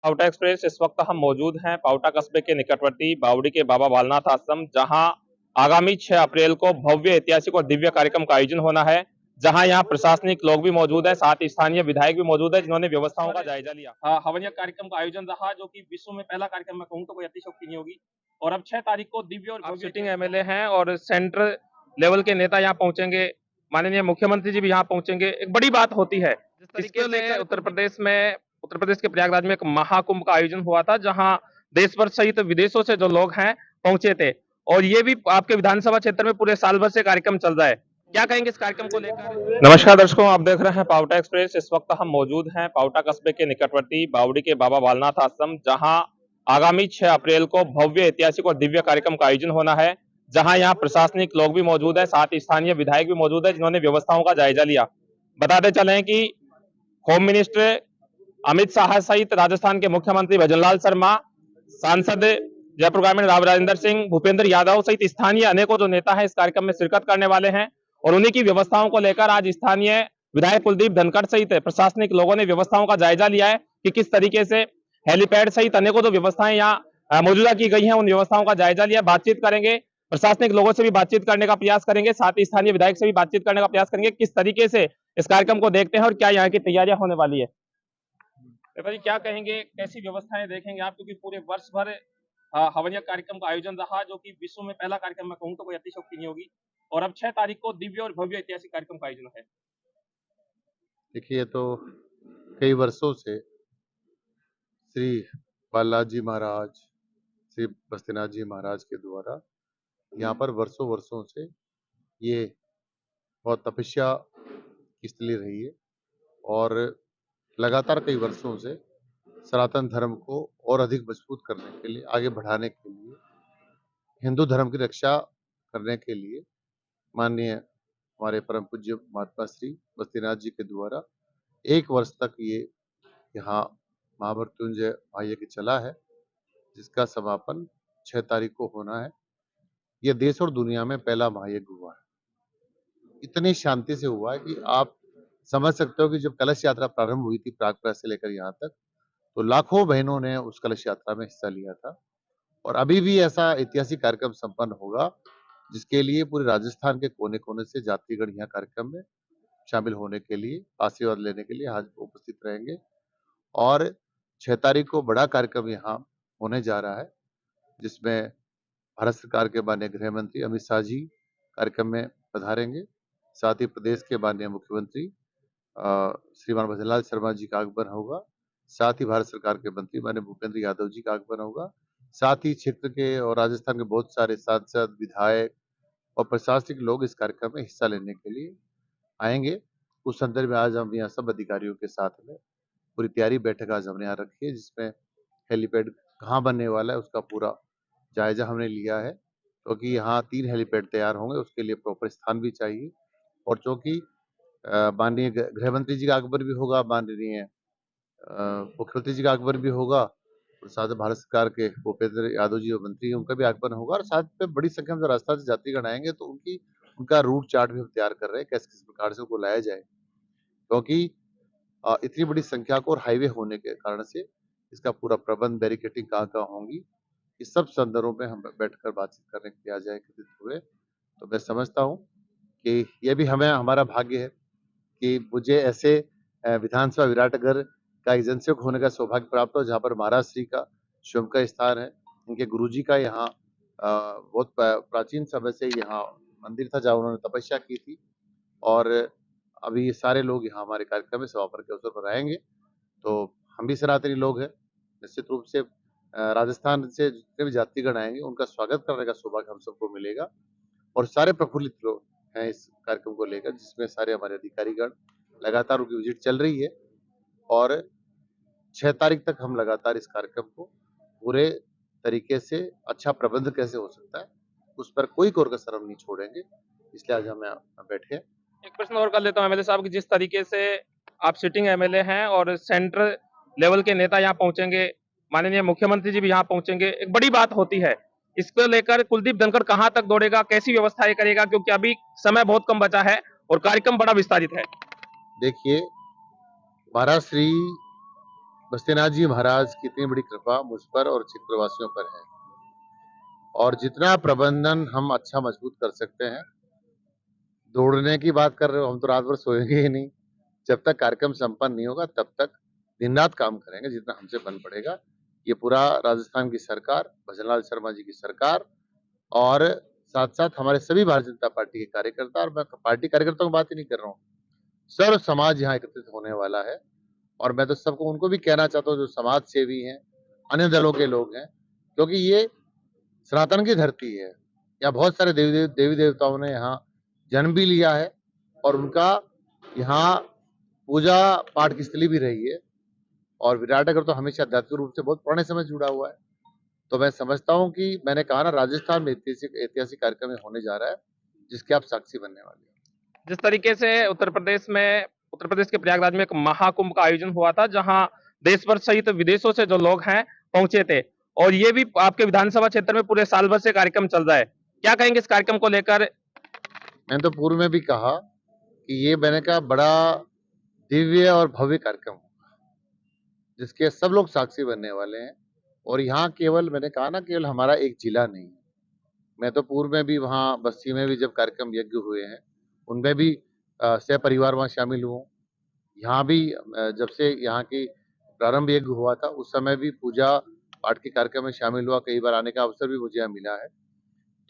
पाउटा express इस वक्त हम मौजूद हैं पाउटा कस्बे के निकटवर्ती बावड़ी के बाबा बालनाथ आश्रम, जहां आगामी 6 अप्रैल को भव्य ऐतिहासिक और दिव्य कार्यक्रम का आयोजन होना है। जहां यहां प्रशासनिक लोग भी मौजूद है, साथ ही स्थानीय विधायक भी मौजूद है, जिन्होंने व्यवस्थाओं का जायजा लिया। हवन कार्यक्रम का आयोजन रहा, जो कि विश्व में पहला कार्यक्रम मैं कहूँ तो कोई अतिशयोक्ति नहीं होगी। और अब 6 तारीख को दिव्य और भव्य सिटिंग एमएलए हैं और सेंट्रल लेवल के नेता यहाँ पहुंचेंगे। माननीय मुख्यमंत्री जी भी यहाँ पहुंचेंगे। एक बड़ी बात होती है, जिस तरीके से उत्तर प्रदेश के प्रयागराज में एक महाकुंभ का आयोजन हुआ था, जहां देश भर सहित विदेशों से जो लोग हैं पहुंचे थे। और ये भी आपके विधानसभा क्षेत्र में पूरे साल भर से कार्यक्रम चल रहा है। क्या कहेंगे इस कार्यक्रम को लेकर? नमस्कार दर्शकों, आप देख रहे हैं पाउटा एक्सप्रेस। इस वक्त हम मौजूद हैं पाउटा कस्बे के निकटवर्ती बावड़ी के बाबा बालनाथ आश्रम, जहां आगामी 6 अप्रैल को भव्य ऐतिहासिक और दिव्य कार्यक्रम का आयोजन होना है। जहां यहाँ प्रशासनिक लोग भी मौजूद है, साथ ही स्थानीय विधायक भी मौजूद है, जिन्होंने व्यवस्थाओं का जायजा लिया। बताते चलें कि होम मिनिस्टर अमित शाह सहित राजस्थान के मुख्यमंत्री भजनलाल शर्मा, सांसद जयपुर ग्रामीण राव राजेंद्र सिंह, भूपेंद्र यादव सहित स्थानीय अनेकों जो नेता हैं इस कार्यक्रम में शिरकत करने वाले हैं। और उन्हीं की व्यवस्थाओं को लेकर आज स्थानीय विधायक कुलदीप धनखड़ सहित प्रशासनिक लोगों ने व्यवस्थाओं का जायजा लिया है कि किस तरीके से हेलीपैड सहित अनेकों जो व्यवस्थाएं यहाँ मौजूदा की गई हैं, उन व्यवस्थाओं का जायजा लिया। बातचीत करेंगे, प्रशासनिक लोगों से भी बातचीत करने का प्रयास करेंगे, साथ ही स्थानीय विधायक से भी बातचीत करने का प्रयास करेंगे, किस तरीके से इस कार्यक्रम को देखते हैं और क्या यहाँ की तैयारियां होने वाली है। जी क्या कहेंगे, कैसी व्यवस्थाएं देखेंगे आप, क्योंकि पूरे वर्ष भर हवन कार्यक्रम का आयोजन रहा, जो कि विश्व में पहला कार्यक्रम मैं कहूँ तो कोई अतिशयोक्ति नहीं होगी। और अब 6 तारीख को दिव्य और भव्य ऐतिहासिक कार्यक्रम का आयोजन है। देखिए, तो कई वर्षों से श्री बालाजी महाराज, श्री बस्तीनाथ जी महाराज के द्वारा यहाँ पर वर्षों से ये बहुत तपस्या की स्थली रही है और लगातार कई वर्षों से सनातन धर्म को और अधिक मजबूत करने के लिए, आगे बढ़ाने के लिए, हिंदू धर्म की रक्षा करने के लिए माननीय हमारे परम पूज्य महात्मा श्री बस्तीनाथ जी के द्वारा 1 वर्ष तक ये यहाँ महामृत्युंजय महायज्ञ चला है, जिसका समापन 6 तारीख को होना है। यह देश और दुनिया में पहला महायज्ञ हुआ है। इतनी शांति से हुआ है कि आप समझ सकते हो कि जब कलश यात्रा प्रारंभ हुई थी प्रागप्रयाग से लेकर यहाँ तक, तो लाखों बहनों ने उस कलश यात्रा में हिस्सा लिया था। और अभी भी ऐसा ऐतिहासिक कार्यक्रम संपन्न होगा, जिसके लिए पूरे राजस्थान के कोने-कोने से जातिगण यहाँ कार्यक्रम में शामिल होने के लिए, आशीर्वाद लेने के लिए आज उपस्थित रहेंगे। और 6 तारीख को बड़ा कार्यक्रम यहाँ होने जा रहा है, जिसमें भारत सरकार के माननीय गृह मंत्री अमित शाह जी कार्यक्रम में पधारेंगे। साथ ही प्रदेश के माननीय मुख्यमंत्री श्रीमान भजनलाल शर्मा जी का आगमन होगा। साथ ही भारत सरकार के मंत्री माननीय भूपेंद्र यादव जी का आगमन होगा। साथ ही क्षेत्र के और राजस्थान के बहुत सारे सांसद, विधायक और प्रशासनिक लोग इस कार्यक्रम में हिस्सा लेने के लिए आएंगे। उस संदर्भ में आज हम यहाँ सब अधिकारियों के साथ में पूरी तैयारी बैठक आज हमने यहाँ रखी है, जिसमें हेलीपैड कहाँ बनने वाला है उसका पूरा जायजा हमने लिया है, क्योंकि यहाँ 3 हेलीपैड तैयार होंगे, उसके लिए प्रॉपर स्थान भी चाहिए। और चूंकि माननीय गृह मंत्री जी का आगमन भी होगा, माननीय मुख्यमंत्री जी का आगमन भी होगा, और साथ में भारत सरकार के भूपेंद्र यादव जी जो मंत्री हैं उनका भी आगमन होगा, और साथ में बड़ी संख्या में राजस्थान से यात्रीगण आएंगे, तो उनका रूट चार्ट भी हम तैयार कर रहे हैं, किस प्रकार से उनको लाया जाए, क्योंकि इतनी बड़ी संख्या को और हाईवे होने के कारण से इसका पूरा प्रबंध, बैरिकेटिंग कहाँ होंगी, इस सब संदर्भों में हम बैठकर बातचीत करने के लिए आज एकत्रित हुए। तो मैं समझता हूँ कि यह भी हमारा भाग्य है कि मुझे ऐसे विधानसभा विराटनगर का एक जनसेवक होने का सौभाग्य प्राप्त हो, जहाँ पर महाराज श्री का स्वयं का स्थान है। इनके गुरुजी का यहाँ बहुत प्राचीन समय से यहाँ मंदिर था, जहाँ उन्होंने तपस्या की थी। और अभी ये सारे लोग यहाँ हमारे कार्यक्रम में समापन के अवसर पर आएंगे। तो हम भी सनातनी लोग हैं, निश्चित रूप से राजस्थान से जितने भी यात्रीगण आएंगे उनका स्वागत करने का सौभाग्य हम सबको मिलेगा। और सारे प्रफुल्लित लोग हैं इस कार्यक्रम को लेकर, जिसमें सारे हमारे अधिकारीगण लगातार उनकी विजिट चल रही है। और 6 तारीख तक हम लगातार इस कार्यक्रम को पूरे तरीके से अच्छा प्रबंध कैसे हो सकता है, उस पर कोई कोर कसर हम नहीं छोड़ेंगे। इसलिए आज हम यहाँ बैठे हैं। एक प्रश्न और कर लेता हूँ एमएलए साहब की, जिस तरीके से आप सिटिंग एमएलए हैं और सेंट्रल लेवल के नेता यहाँ पहुंचेंगे, माननीय मुख्यमंत्री जी भी यहाँ पहुंचेंगे, एक बड़ी बात होती है, इसको लेकर कुलदीप धनखड़ कहां तक दौड़ेगा, कैसी व्यवस्थाएं करेगा, क्योंकि अभी समय बहुत कम बचा है और कार्यक्रम बड़ा विस्तारित है। देखिए, महाराज श्री बस्तीनाथ जी महाराज की इतनी बड़ी कृपा मुझ पर और क्षेत्रवासियों पर है, और जितना प्रबंधन हम अच्छा मजबूत कर सकते हैं। दौड़ने की बात कर रहे हो, हम तो रात भर सोएंगे ही नहीं। जब तक कार्यक्रम संपन्न नहीं होगा तब तक दिन रात काम करेंगे जितना हमसे बन पड़ेगा। ये पूरा राजस्थान की सरकार, भजनलाल शर्मा जी की सरकार, और साथ साथ हमारे सभी भारतीय जनता पार्टी के कार्यकर्ता, और मैं पार्टी कार्यकर्ताओं की बात ही नहीं कर रहा हूँ, सर्व समाज यहाँ एकत्रित होने वाला है। और मैं तो सबको उनको भी कहना चाहता हूँ जो समाज सेवी हैं, अन्य दलों के लोग हैं, क्योंकि ये सनातन की धरती है। यहाँ बहुत सारे देवी देवताओं ने यहाँ जन्म भी लिया है, और उनका यहाँ पूजा पाठ की स्थली भी रही है। और विराटनगर तो हमेशा आध्यात्मिक रूप से बहुत पुराने समय से जुड़ा हुआ है। तो मैं समझता हूँ कि मैंने कहा ना, राजस्थान में ऐतिहासिक कार्यक्रम होने जा रहा है जिसके आप साक्षी बनने वाले हैं। जिस तरीके से उत्तर प्रदेश के प्रयागराज में एक महाकुंभ का आयोजन हुआ था, जहां देश भर सहित विदेशों से जो लोग हैं पहुंचे थे, और ये भी आपके विधानसभा क्षेत्र में पूरे साल भर से कार्यक्रम चल रहा है, क्या कहेंगे इस कार्यक्रम को लेकर? मैंने तो पूर्व में भी कहा कि ये मैंने कहा बड़ा दिव्य और भव्य कार्यक्रम होगा, जिसके सब लोग साक्षी बनने वाले हैं। और यहाँ केवल मैंने कहा ना, केवल हमारा एक जिला नहीं है। मैं तो पूर्व में भी वहाँ बस्ती में भी जब कार्यक्रम यज्ञ हुए हैं, उनमें भी सपरिवार वहाँ शामिल हुआ। यहाँ भी जब से यहाँ की प्रारंभ यज्ञ हुआ था, उस समय भी पूजा पाठ के कार्यक्रम में शामिल हुआ। कई बार आने का अवसर भी मुझे यहाँ मिला है।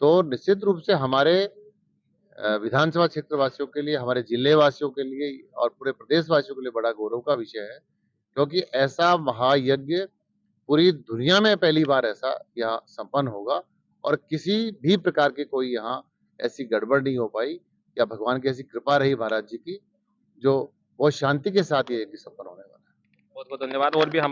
तो निश्चित रूप से हमारे विधानसभा क्षेत्र वासियों के लिए, हमारे जिले वासियों के लिए और पूरे प्रदेश वासियों के लिए बड़ा गौरव का विषय है, क्योंकि ऐसा महायज्ञ पूरी दुनिया में पहली बार ऐसा यहाँ संपन्न होगा, और किसी भी प्रकार की कोई यहाँ ऐसी गड़बड़ नहीं हो पाई, या भगवान की ऐसी कृपा रही महाराज जी की, जो बहुत शांति के साथ ये यज्ञ संपन्न होने वाला है। बहुत बहुत धन्यवाद। और भी हमारे